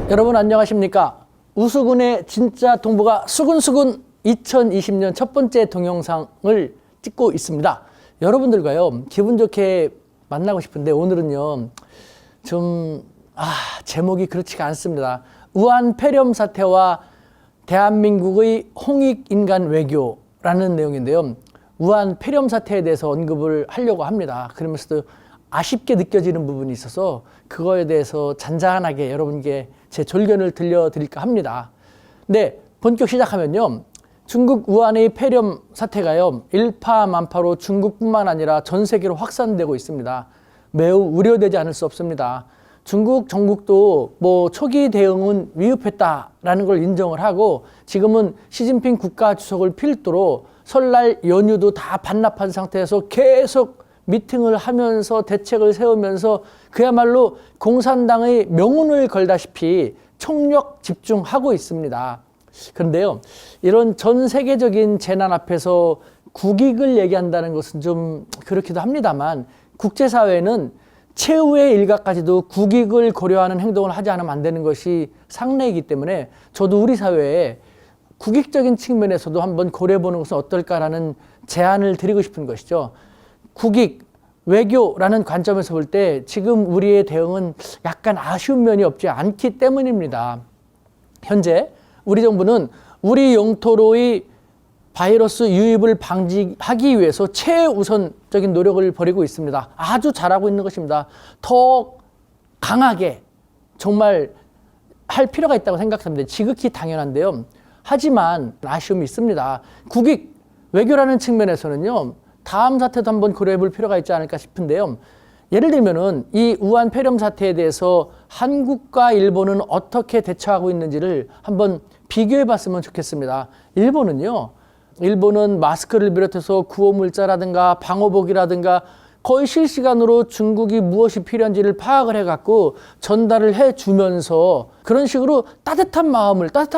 여러분 안녕하십니까? 우수군의 진짜 동부가 수근수근 2020년 첫 번째 동영상을 찍고 있습니다. 여러분들과요 기분 좋게 만나고 싶은데 오늘은요 제목이 그렇지가 않습니다. 우한 폐렴 사태와 대한민국의 홍익인간 외교라는 내용인데요. 우한 폐렴 사태에 대해서 언급을 하려고 합니다. 그러면서도 아쉽게 느껴지는 부분이 있어서 그거에 대해서 잔잔하게 여러분께 제 졸견을 들려드릴까 합니다. 네, 본격 시작하면요. 중국 우한의 폐렴 사태가요. 일파만파로 중국뿐만 아니라 전 세계로 확산되고 있습니다. 매우 우려되지 않을 수 없습니다. 중국 정국도 초기 대응은 위급했다라는 걸 인정을 하고 지금은 시진핑 국가주석을 필두로 설날 연휴도 다 반납한 상태에서 계속 미팅을 하면서 대책을 세우면서 그야말로 공산당의 명운을 걸다시피 총력 집중하고 있습니다. 그런데요, 이런 전 세계적인 재난 앞에서 국익을 얘기한다는 것은 좀 그렇기도 합니다만 국제사회는 최후의 일각까지도 국익을 고려하는 행동을 하지 않으면 안 되는 것이 상례이기 때문에 저도 우리 사회에 국익적인 측면에서도 한번 고려해보는 것은 어떨까라는 제안을 드리고 싶은 것이죠. 국익, 외교라는 관점에서 볼 때 지금 우리의 대응은 약간 아쉬운 면이 없지 않기 때문입니다. 현재 우리 정부는 우리 영토로의 바이러스 유입을 방지하기 위해서 최우선적인 노력을 벌이고 있습니다. 아주 잘하고 있는 것입니다. 더 강하게 정말 할 필요가 있다고 생각합니다. 지극히 당연한데요. 하지만 아쉬움이 있습니다. 국익, 외교라는 측면에서는요. 다음 사태도 한번 고려해 볼 필요가 있지 않을까 싶은데요. 예를 들면은 이 우한 폐렴 사태에 대해서 한국과 일본은 어떻게 대처하고 있는지를 한번 비교해 봤으면 좋겠습니다. 일본은 마스크를 비롯해서 구호물자라든가 방호복이라든가 거의 실시간으로 중국이 무엇이 필요한지를 파악을 해갖고 전달을 해주면서 그런 식으로 따뜻한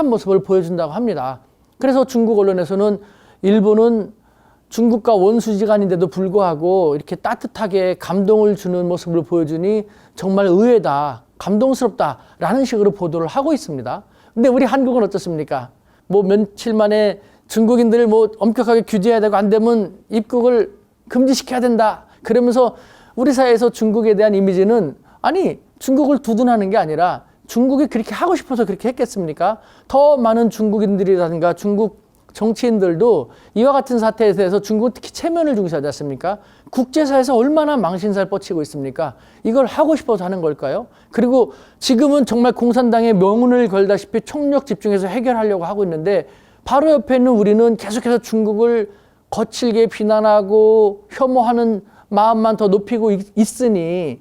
모습을 보여준다고 합니다. 그래서 중국 언론에서는 일본은 중국과 원수지간인데도 불구하고 이렇게 따뜻하게 감동을 주는 모습을 보여주니 정말 의외다, 감동스럽다라는 식으로 보도를 하고 있습니다. 근데 우리 한국은 어떻습니까? 며칠 만에 중국인들을 엄격하게 규제해야 되고 안 되면 입국을 금지시켜야 된다. 그러면서 우리 사회에서 중국에 대한 이미지는 아니 중국을 두둔하는 게 아니라 중국이 그렇게 하고 싶어서 그렇게 했겠습니까? 더 많은 중국인들이라든가 중국 정치인들도 이와 같은 사태에 대해서 중국은 특히 체면을 중시하지 않습니까? 국제사에서 얼마나 망신살 뻗치고 있습니까? 이걸 하고 싶어서 하는 걸까요? 그리고 지금은 정말 공산당의 명운을 걸다시피 총력 집중해서 해결하려고 하고 있는데 바로 옆에 있는 우리는 계속해서 중국을 거칠게 비난하고 혐오하는 마음만 더 높이고 있으니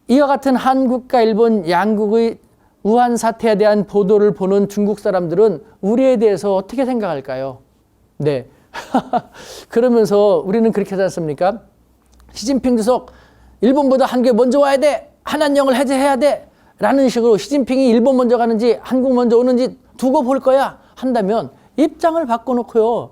이와 같은 한국과 일본 양국의 우한 사태에 대한 보도를 보는 중국 사람들은 우리에 대해서 어떻게 생각할까요? 네. 그러면서 우리는 그렇게 하지 않습니까? 시진핑 주석, 일본보다 한국에 먼저 와야 돼! 한한령을 해제해야 돼! 라는 식으로 시진핑이 일본 먼저 가는지 한국 먼저 오는지 두고 볼 거야! 한다면 입장을 바꿔놓고요.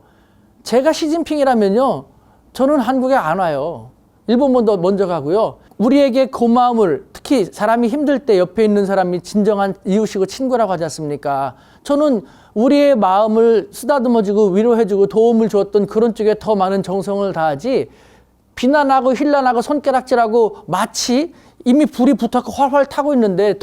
제가 시진핑이라면요. 저는 한국에 안 와요. 일본 먼저 가고요. 우리에게 고마움을 특히 사람이 힘들 때 옆에 있는 사람이 진정한 이웃이고 친구라고 하지 않습니까? 저는 우리의 마음을 쓰다듬어주고 위로해주고 도움을 주었던 그런 쪽에 더 많은 정성을 다하지 비난하고 힐난하고 손가락질하고 마치 이미 불이 붙었고 활활 타고 있는데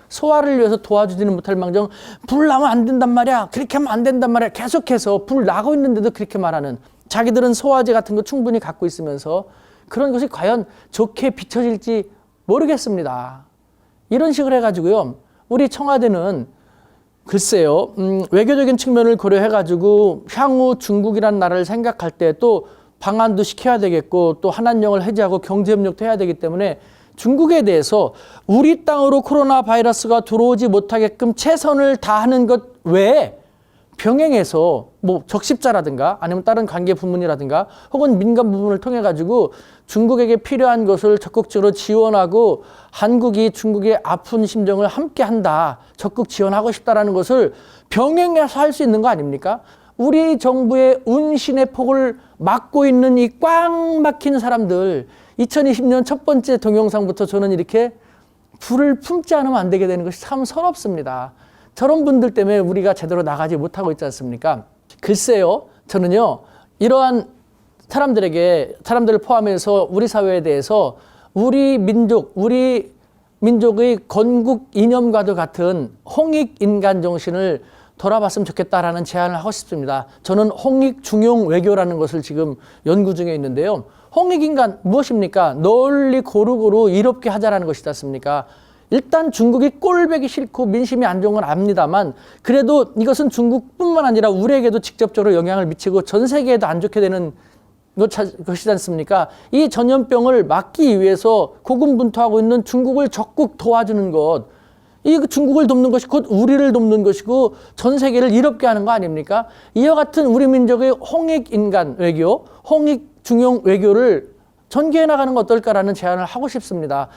소화를 위해서 도와주지는 못할 망정 불 나면 안 된단 말이야. 그렇게 하면 안 된단 말이야. 계속해서 불 나고 있는데도 그렇게 말하는 자기들은 소화제 같은 거 충분히 갖고 있으면서 그런 것이 과연 좋게 비춰질지 모르겠습니다. 이런 식으로 해가지고요. 우리 청와대는 글쎄요. 외교적인 측면을 고려해가지고 향후 중국이라는 나라를 생각할 때 또 방한도 시켜야 되겠고 또 한한령을 해제하고 경제협력도 해야 되기 때문에 중국에 대해서 우리 땅으로 코로나 바이러스가 들어오지 못하게끔 최선을 다하는 것 외에 병행해서 적십자라든가 아니면 다른 관계 부문이라든가 혹은 민간 부문을 통해 가지고 중국에게 필요한 것을 적극적으로 지원하고 한국이 중국의 아픈 심정을 함께 한다. 적극 지원하고 싶다라는 것을 병행해서 할 수 있는 거 아닙니까? 우리 정부의 운신의 폭을 막고 있는 이 꽉 막힌 사람들 2020년 첫 번째 동영상부터 저는 이렇게 불을 품지 않으면 안 되게 되는 것이 참 서럽습니다. 저런 분들 때문에 우리가 제대로 나가지 못하고 있지 않습니까? 글쎄요, 저는요, 이러한 사람들을 포함해서 우리 사회에 대해서 우리 민족의 건국 이념과도 같은 홍익인간 정신을 돌아봤으면 좋겠다라는 제안을 하고 싶습니다. 저는 홍익중용 외교라는 것을 지금 연구 중에 있는데요. 홍익인간 무엇입니까? 널리 고루고루 이롭게 하자라는 것이지 않습니까? 일단 중국이 꼴배기 싫고 민심이 안 좋은 건 압니다만 그래도 이것은 중국뿐만 아니라 우리에게도 직접적으로 영향을 미치고 전 세계에도 안 좋게 되는 것이지 않습니까? 이 전염병을 막기 위해서 고군분투하고 있는 중국을 적극 도와주는 것, 이 중국을 돕는 것이 곧 우리를 돕는 것이고 전 세계를 이롭게 하는 거 아닙니까? 이와 같은 우리 민족의 홍익인간 외교, 홍익중용 외교를 전개해 나가는 건 어떨까라는 제안을 하고 싶습니다.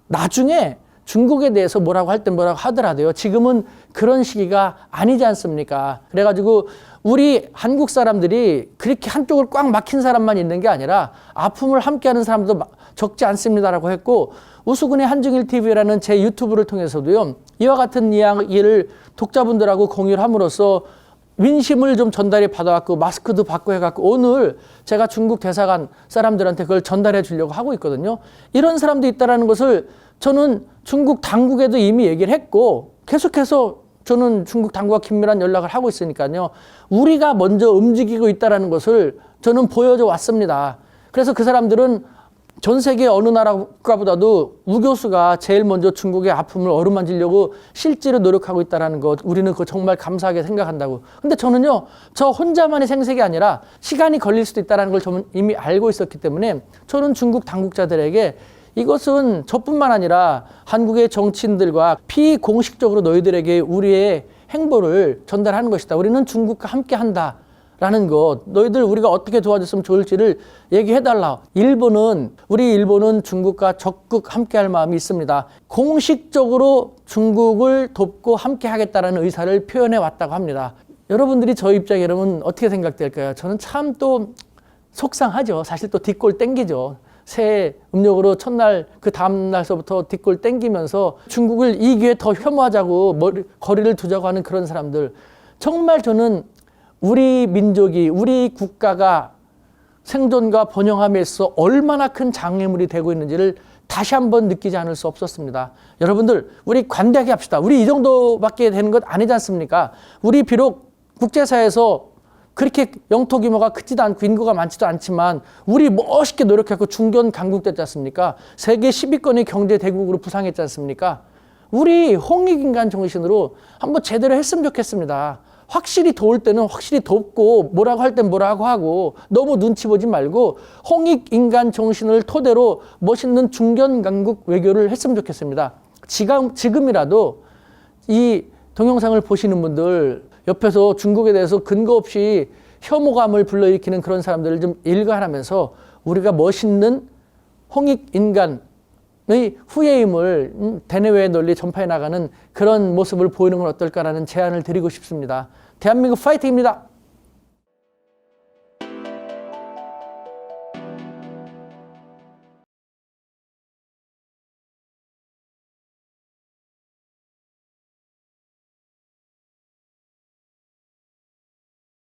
나중에 중국에 대해서 뭐라고 할 땐 뭐라고 하더라도요. 지금은 그런 시기가 아니지 않습니까? 그래가지고 우리 한국 사람들이 그렇게 한쪽을 꽉 막힌 사람만 있는 게 아니라 아픔을 함께하는 사람도 적지 않습니다라고 했고 우수군의 한중일 TV라는 제 유튜브를 통해서도요. 이와 같은 이야기를 독자분들하고 공유를 함으로써 민심을 좀 전달이 받아갖고 마스크도 받고 해갖고 오늘 제가 중국 대사관 사람들한테 그걸 전달해 주려고 하고 있거든요. 이런 사람도 있다는 것을 저는 중국 당국에도 이미 얘기를 했고 계속해서 저는 중국 당국과 긴밀한 연락을 하고 있으니까요. 우리가 먼저 움직이고 있다는 것을 저는 보여줘 왔습니다. 그래서 그 사람들은 전 세계 어느 나라가보다도 우 교수가 제일 먼저 중국의 아픔을 어루만지려고 실제로 노력하고 있다는 것, 우리는 그거 정말 감사하게 생각한다고. 근데 저는요, 저 혼자만의 생색이 아니라 시간이 걸릴 수도 있다는 걸 저는 이미 알고 있었기 때문에 저는 중국 당국자들에게 이것은 저뿐만 아니라 한국의 정치인들과 비공식적으로 너희들에게 우리의 행보를 전달하는 것이다. 우리는 중국과 함께 한다. 라는 것, 너희들 우리가 어떻게 도와줬으면 좋을지를 얘기해달라. 우리 일본은 중국과 적극 함께할 마음이 있습니다. 공식적으로 중국을 돕고 함께 하겠다는 의사를 표현해 왔다고 합니다. 여러분들이 저 입장에 여러분 어떻게 생각될까요? 저는 참 또 속상하죠. 사실 또 뒷골 땡기죠. 새해 음력으로 첫날 그 다음날서부터 뒷골 땡기면서 중국을 이 기회에 더 혐오하자고 거리를 두자고 하는 그런 사람들. 정말 저는 우리 민족이, 우리 국가가 생존과 번영함에 있어 얼마나 큰 장애물이 되고 있는지를 다시 한번 느끼지 않을 수 없었습니다. 여러분들, 우리 관대하게 합시다. 우리 이 정도밖에 되는 것 아니지 않습니까? 우리 비록 국제사회에서 그렇게 영토 규모가 크지도 않고 인구가 많지도 않지만 우리 멋있게 노력했고 중견 강국됐지 않습니까? 세계 10위권의 경제 대국으로 부상했지 않습니까? 우리 홍익인간 정신으로 한번 제대로 했으면 좋겠습니다. 확실히 도울 때는 확실히 돕고 뭐라고 할 땐 뭐라고 하고 너무 눈치 보지 말고 홍익인간 정신을 토대로 멋있는 중견강국 외교를 했으면 좋겠습니다. 지금이라도 이 동영상을 보시는 분들 옆에서 중국에 대해서 근거 없이 혐오감을 불러일으키는 그런 사람들을 좀 일관하면서 우리가 멋있는 홍익인간의 후예임을 대내외에 널리 전파해 나가는 그런 모습을 보이는 건 어떨까라는 제안을 드리고 싶습니다. 대한민국 파이팅입니다.